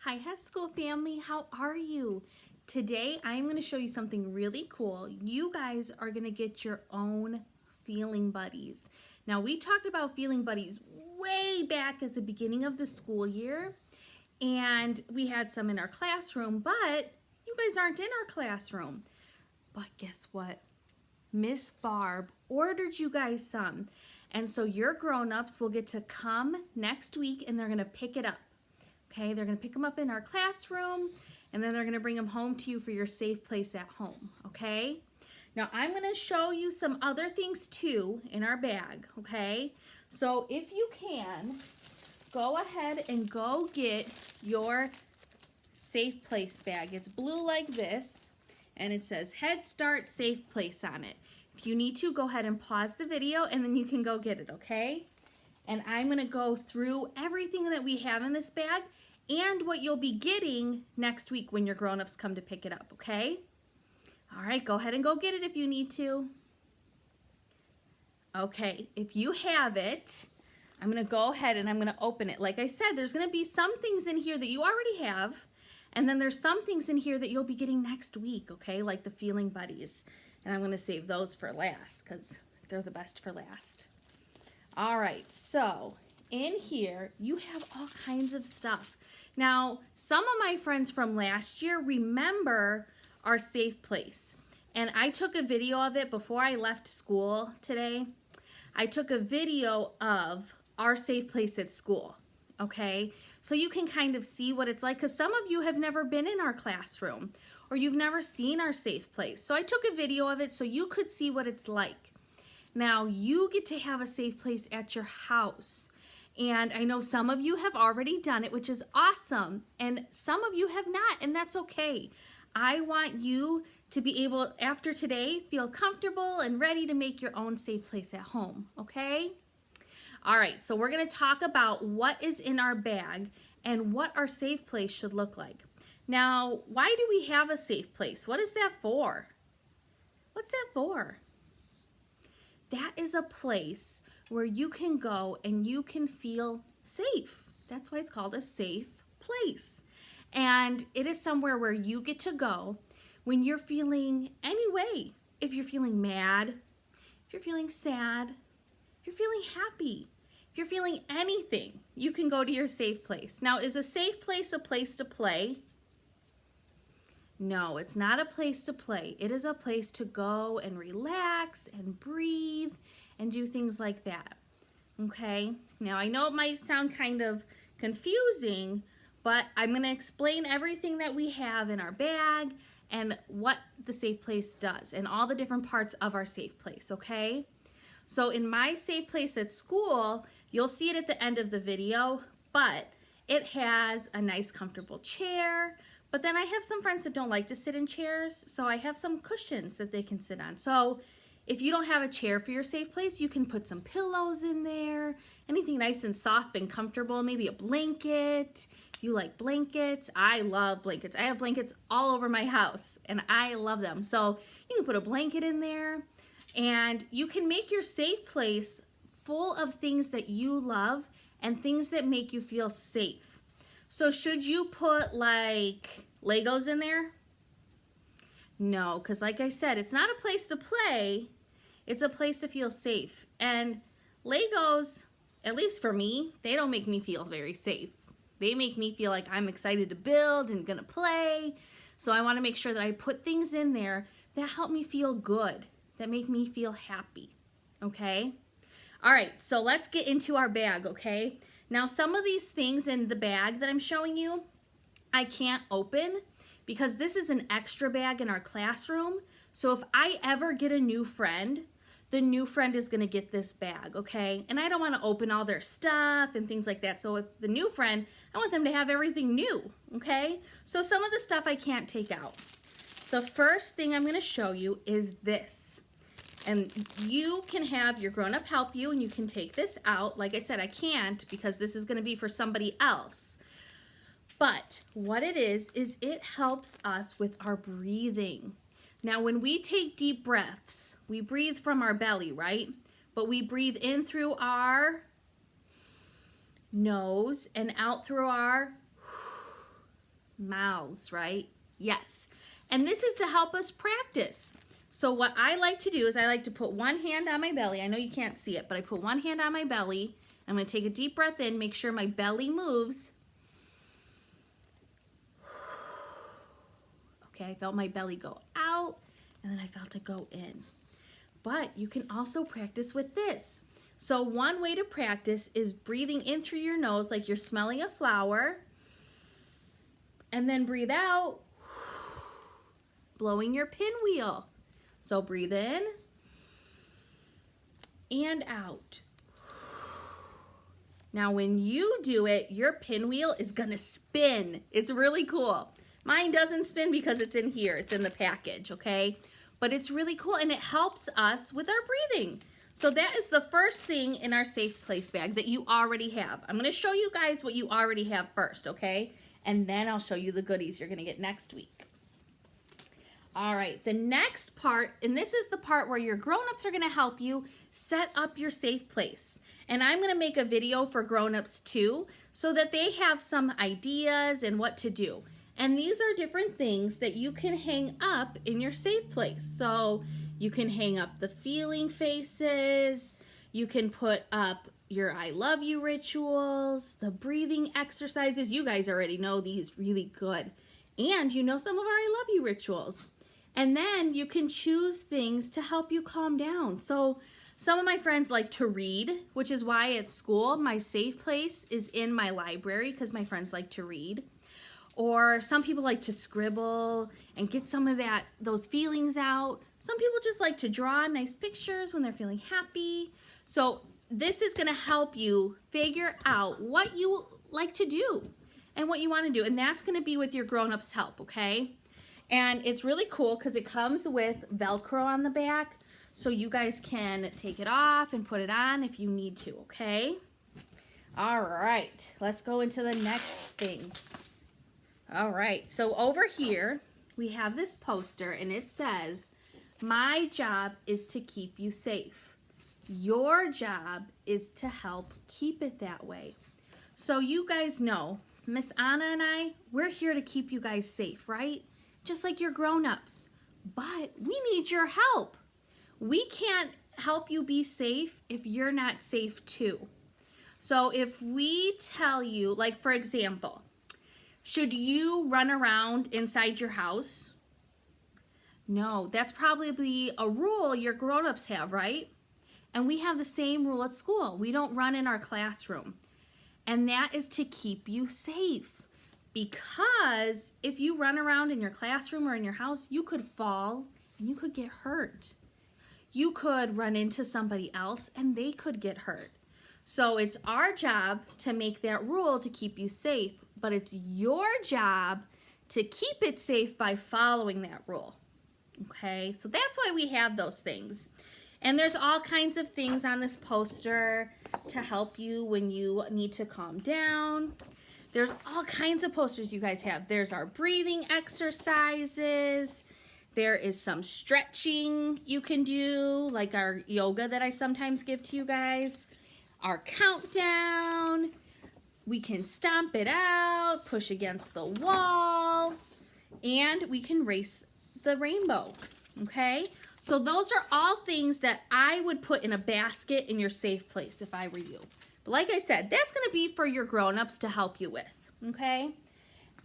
Hi, School family. How are you? Today, I'm going to show you something really cool. You guys are going to get your own feeling buddies. Now, we talked about feeling buddies way back at the beginning of the school year, and we had some in our classroom, but you guys aren't in our classroom. But guess what? Miss Barb ordered you guys some. And so your grown-ups will get to come next week and they're going to pick it up. Okay, they're going to pick them up in our classroom and then they're going to bring them home to you for your safe place at home. Okay, now I'm going to show you some other things too in our bag. Okay, so if you can, go ahead and go get your safe place bag. It's blue like this and it says Head Start Safe Place on it. If you need to, go ahead and pause the video and then you can go get it, okay? And I'm going to go through everything that we have in this bag and what you'll be getting next week when your grown-ups come to pick it up, okay? All right, go ahead and go get it if you need to. Okay, if you have it, I'm going to go ahead and I'm going to open it. Like I said, there's going to be some things in here that you already have, and then there's some things in here that you'll be getting next week, okay? Like the feeling buddies. And I'm going to save those for last because they're the best for last. All right, so in here, you have all kinds of stuff. Now, some of my friends from last year remember our safe place. And I took a video of it before I left school today. I took a video of our safe place at school, okay? So you can kind of see what it's like, because some of you have never been in our classroom or you've never seen our safe place. So I took a video of it so you could see what it's like. Now, you get to have a safe place at your house. And I know some of you have already done it, which is awesome. And some of you have not, and that's okay. I want you to be able, after today, feel comfortable and ready to make your own safe place at home, okay? All right, so we're going to talk about what is in our bag and what our safe place should look like. Now, why do we have a safe place? What is that for? What's that for? That is a place where you can go and you can feel safe. That's why it's called a safe place. And it is somewhere where you get to go when you're feeling any way. If you're feeling mad, if you're feeling sad, if you're feeling happy, if you're feeling anything, you can go to your safe place. Now, is a safe place a place to play? No, it's not a place to play. It is a place to go and relax and breathe and do things like that. Okay? Now, I know it might sound kind of confusing, but I'm going to explain everything that we have in our bag and what the safe place does and all the different parts of our safe place, okay? So in my safe place at school, you'll see it at the end of the video, but it has a nice comfortable chair. But then I have some friends that don't like to sit in chairs, so I have some cushions that they can sit on. So if you don't have a chair for your safe place, you can put some pillows in there, anything nice and soft and comfortable, maybe a blanket. You like blankets? I love blankets. I have blankets all over my house, and I love them. So you can put a blanket in there, and you can make your safe place full of things that you love and things that make you feel safe. So should you put like Legos in there? No, because like I said, it's not a place to play. It's a place to feel safe. And Legos, at least for me, they don't make me feel very safe. They make me feel like I'm excited to build and gonna play. So I want to make sure that I put things in there that help me feel good, that make me feel happy, okay? All right, so let's get into our bag, okay? Now, some of these things in the bag that I'm showing you, I can't open because this is an extra bag in our classroom. So if I ever get a new friend, the new friend is gonna get this bag, okay? And I don't wanna open all their stuff and things like that. So with the new friend, I want them to have everything new, okay? So some of the stuff I can't take out. The first thing I'm gonna show you is this. And you can have your grown-up help you and you can take this out. Like I said, I can't because this is gonna be for somebody else. But what it is it helps us with our breathing. Now, when we take deep breaths, we breathe from our belly, right? But we breathe in through our nose and out through our mouths, right? Yes. And this is to help us practice. So what I like to do is I like to put one hand on my belly. I know you can't see it, but I put one hand on my belly. I'm going to take a deep breath in, make sure my belly moves. Okay, I felt my belly go out, and then I felt it go in. But you can also practice with this. So one way to practice is breathing in through your nose like you're smelling a flower, and then breathe out, blowing your pinwheel. So breathe in and out. Now when you do it, your pinwheel is gonna spin. It's really cool. Mine doesn't spin because it's in here. It's in the package, okay? But it's really cool, and it helps us with our breathing. So that is the first thing in our Safe Place bag that you already have. I'm gonna show you guys what you already have first, okay? And then I'll show you the goodies you're gonna get next week. All right, the next part, and this is the part where your grown-ups are gonna help you set up your safe place. And I'm gonna make a video for grown-ups too, so that they have some ideas and what to do. And these are different things that you can hang up in your safe place. So you can hang up the feeling faces, you can put up your I love you rituals, the breathing exercises. You guys already know these really good. And you know some of our I love you rituals. And then you can choose things to help you calm down. So some of my friends like to read, which is why at school my safe place is in my library, because my friends like to read. Or some people like to scribble and get some of those feelings out. Some people just like to draw nice pictures when they're feeling happy. So this is gonna help you figure out what you like to do and what you wanna do. And that's gonna be with your grown-ups help, okay? And it's really cool because it comes with Velcro on the back. So you guys can take it off and put it on if you need to, okay? All right, let's go into the next thing. All right, so over here, we have this poster and it says, my job is to keep you safe. Your job is to help keep it that way. So you guys know, Miss Anna and I, we're here to keep you guys safe, right? Just like your grown-ups. But we need your help. We can't help you be safe if you're not safe too. So if we tell you, like for example, should you run around inside your house? No, that's probably a rule your grown-ups have, right? And we have the same rule at school. We don't run in our classroom. And that is to keep you safe. Because if you run around in your classroom or in your house, you could fall and you could get hurt. You could run into somebody else and they could get hurt. So it's our job to make that rule to keep you safe, but it's your job to keep it safe by following that rule. Okay, so that's why we have those things. And there's all kinds of things on this poster to help you when you need to calm down. There's all kinds of posters you guys have. There's our breathing exercises. There is some stretching you can do, like our yoga that I sometimes give to you guys. Our countdown. We can stomp it out, push against the wall, and we can race the rainbow, okay? So those are all things that I would put in a basket in your safe place if I were you. But like I said, that's gonna be for your grown-ups to help you with, okay?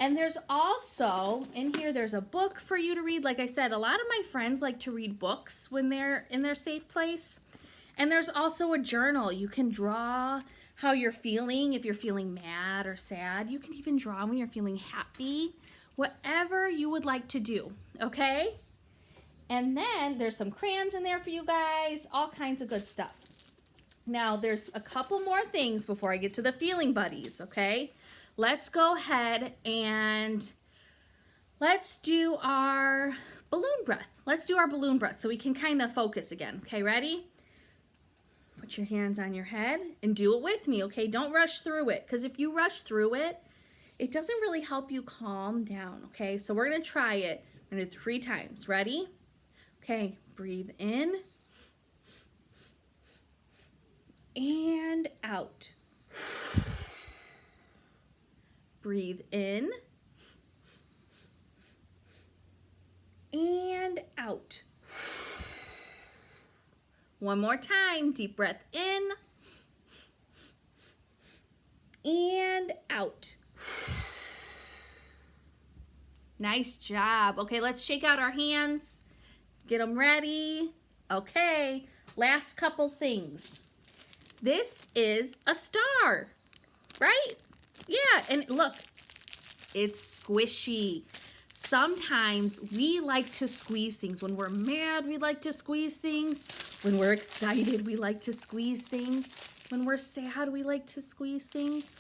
And there's also, in here, there's a book for you to read. Like I said, a lot of my friends like to read books when they're in their safe place. And there's also a journal. You can draw how you're feeling, if you're feeling mad or sad. You can even draw when you're feeling happy. Whatever you would like to do, okay? And then there's some crayons in there for you guys, all kinds of good stuff. Now, there's a couple more things before I get to the feeling buddies, okay? Let's go ahead and let's do our balloon breath. Let's do our balloon breath so we can kind of focus again. Okay, ready? Put your hands on your head and do it with me, okay? Don't rush through it, because if you rush through it, it doesn't really help you calm down, okay? So we're going to try it. We're going to do it 3 times. Ready? Okay, breathe in and out. Breathe in and out. One more time, deep breath in and out. Nice job. Okay, let's shake out our hands. Get them ready. Okay, last couple things. This is a star, right? Yeah, and look, it's squishy. Sometimes we like to squeeze things. When we're mad, we like to squeeze things. When we're excited, we like to squeeze things. When we're sad, we like to squeeze things.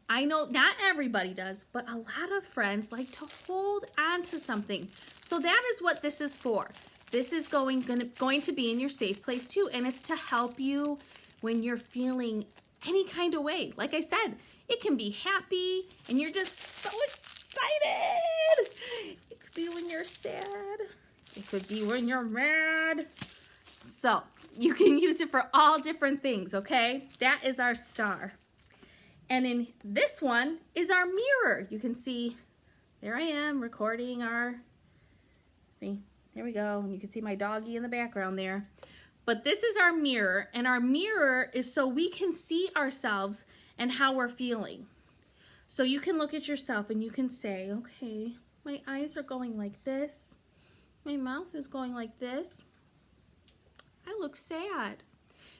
I know not everybody does, but a lot of friends like to hold on to something. So that is what this is for. This is going to be in your safe place too, and it's to help you when you're feeling any kind of way. Like I said, it can be happy and you're just so excited. It could be when you're sad. It could be when you're mad. So you can use it for all different things, okay? That is our star. And in this one is our mirror. You can see, there I am recording our thing. There we go. And you can see my doggy in the background there. But this is our mirror, and our mirror is so we can see ourselves and how we're feeling. So you can look at yourself and you can say, okay, my eyes are going like this. My mouth is going like this. I look sad.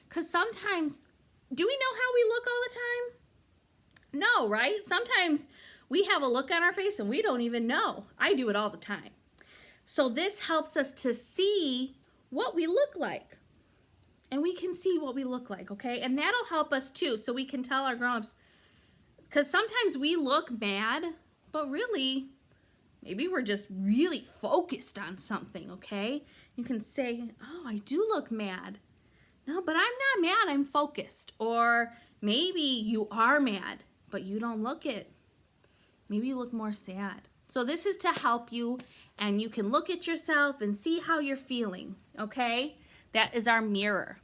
Because sometimes, do we know how we look all the time? No, right? Sometimes we have a look on our face and we don't even know. I do it all the time. So this helps us to see what we look like. And we can see what we look like, okay? And that'll help us too, so we can tell our grown-ups. Because sometimes we look mad, but really, maybe we're just really focused on something, okay? You can say, oh, I do look mad. No, but I'm not mad, I'm focused. Or maybe you are mad, but you don't look it. Maybe you look more sad. So this is to help you, and you can look at yourself and see how you're feeling, okay? That is our mirror.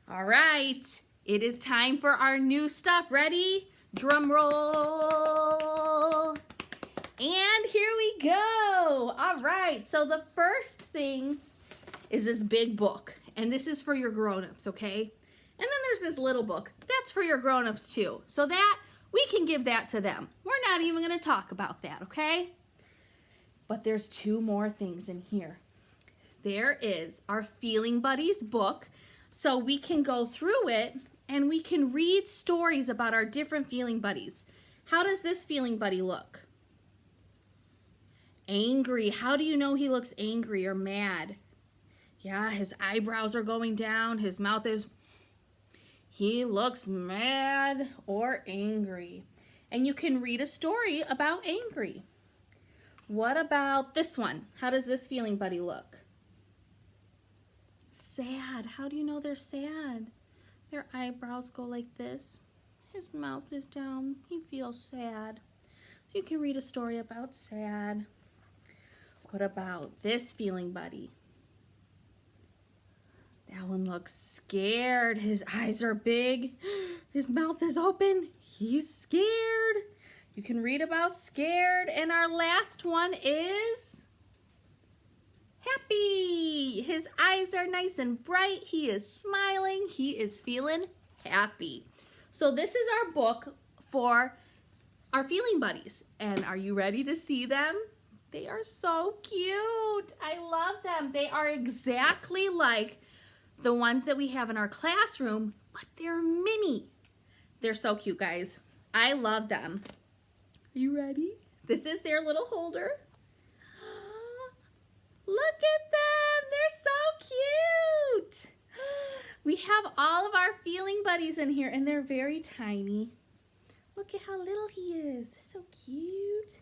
All right, it is time for our new stuff. Ready? Drum roll. And here we go. All right, so the first thing is this big book, and this is for your grown-ups, okay? And then there's this little book. That's for your grown-ups too. So that, we can give that to them. We're not even gonna talk about that, okay? But there's two more things in here. There is our Feeling Buddies book, so we can go through it and we can read stories about our different feeling buddies. How does this feeling buddy look? Angry. How do you know he looks angry or mad? Yeah, his eyebrows are going down, his mouth is... He looks mad or angry. And you can read a story about angry. What about this one? How does this feeling buddy look? Sad. How do you know they're sad? Their eyebrows go like this. His mouth is down. He feels sad. So you can read a story about sad. What about this feeling buddy? That one looks scared. His eyes are big. His mouth is open. He's scared. You can read about scared. And our last one is happy. His eyes are nice and bright. He is smiling. He is feeling happy. So this is our book for our feeling buddies. And are you ready to see them? They are so cute. I love them. They are exactly like the ones that we have in our classroom, but they're mini. They're so cute, guys. I love them. Are you ready? This is their little holder. Look at them. They're so cute. We have all of our feeling buddies in here, and they're very tiny. Look at how little he is. So cute.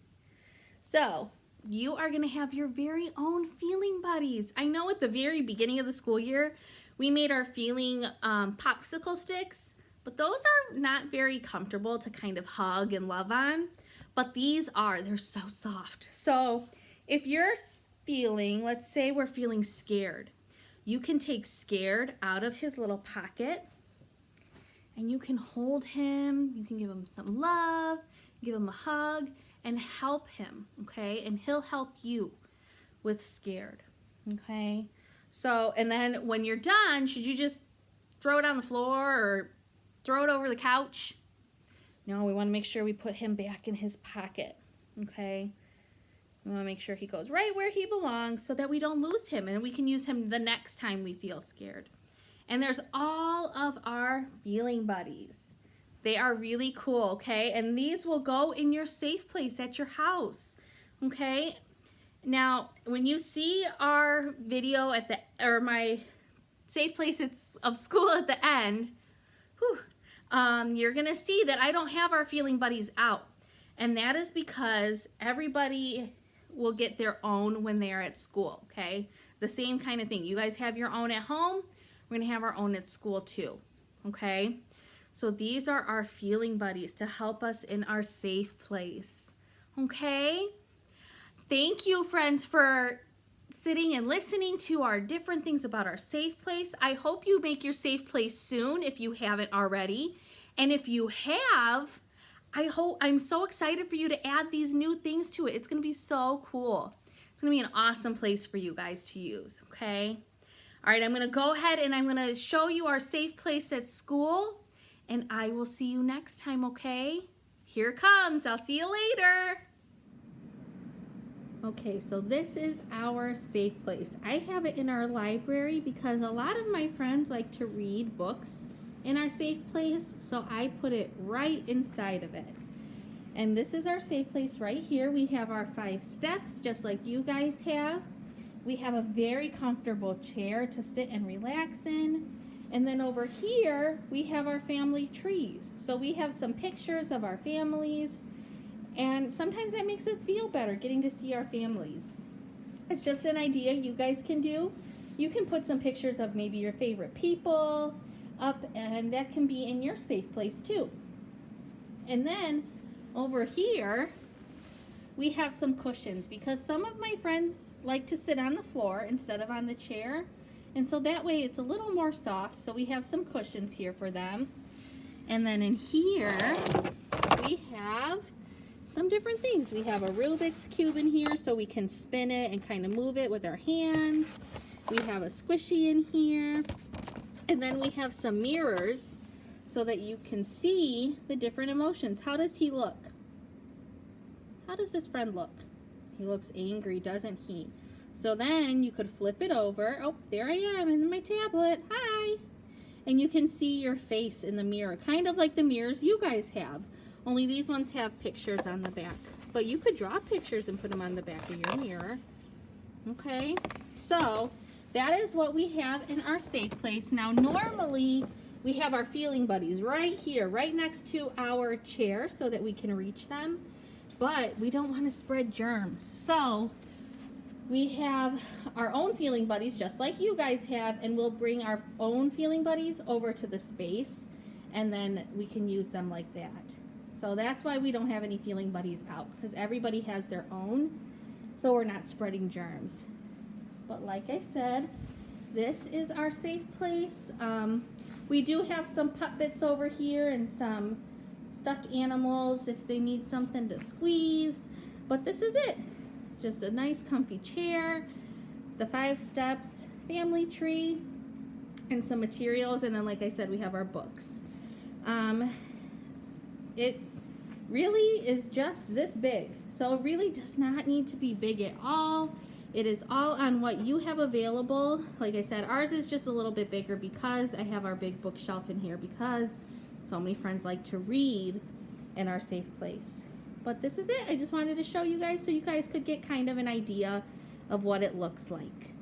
So you are going to have your very own feeling buddies. I know at the very beginning of the school year, we made our feeling popsicle sticks, but those are not very comfortable to kind of hug and love on. But these are, they're so soft. So if you're feeling, let's say we're feeling scared, you can take scared out of his little pocket and you can hold him, you can give him some love, give him a hug and help him, okay? And he'll help you. with scared. Okay? So, and then when you're done, should you just throw it on the floor or throw it over the couch? No, we want to make sure we put him back in his pocket. Okay? We want to make sure he goes right where he belongs so that we don't lose him and we can use him the next time we feel scared. And there's all of our feeling buddies. They are really cool, okay? And these will go in your safe place at your house, okay? Now, when you see our video at the, or my safe place of school at the end, you're gonna see that I don't have our feeling buddies out. And that is because everybody will get their own when they're at school, okay? The same kind of thing. You guys have your own at home. We're gonna have our own at school too, okay? So these are our feeling buddies to help us in our safe place, okay? Thank you, friends, for sitting and listening to our different things about our safe place. I hope you make your safe place soon if you haven't already. And if you have, I'm so excited for you to add these new things to it. It's gonna be so cool. It's gonna be an awesome place for you guys to use, okay? All right, I'm gonna go ahead and I'm gonna show you our safe place at school, and I will see you next time, okay? Here it comes, I'll see you later. Okay, so this is our safe place. I have it in our library because a lot of my friends like to read books in our safe place, so I put it right inside of it. And this is our safe place right here. We have our 5 steps, just like you guys have. We have a very comfortable chair to sit and relax in. And then over here, we have our family trees. So we have some pictures of our families. And sometimes that makes us feel better, getting to see our families. It's just an idea you guys can do. You can put some pictures of maybe your favorite people up, and that can be in your safe place too. And then over here, we have some cushions because some of my friends like to sit on the floor instead of on the chair. And so that way it's a little more soft. So we have some cushions here for them. And then in here, we have some different things. We have a Rubik's Cube in here so we can spin it and kind of move it with our hands. We have a squishy in here. And then we have some mirrors so that you can see the different emotions. How does he look? How does this friend look? He looks angry, doesn't he? So then you could flip it over. Oh, there I am in my tablet. Hi! And you can see your face in the mirror, kind of like the mirrors you guys have. Only these ones have pictures on the back. But you could draw pictures and put them on the back of your mirror. Okay, so that is what we have in our safe place. Now, normally we have our feeling buddies right here, right next to our chair so that we can reach them. But we don't want to spread germs. So we have our own feeling buddies just like you guys have, and we'll bring our own feeling buddies over to the space and then we can use them like that. So that's why we don't have any feeling buddies out, because everybody has their own, so we're not spreading germs. But like I said, this is our safe place. We do have some puppets over here and some stuffed animals if they need something to squeeze, but this is it. It's just a nice comfy chair, the 5 steps, family tree, and some materials, and then like I said, we have our books. It really is just this big, so it really does not need to be big at all. It is all on what you have available. Like I said, ours is just a little bit bigger because I have our big bookshelf in here because so many friends like to read in our safe place. But this is it. I just wanted to show you guys so you guys could get kind of an idea of what it looks like.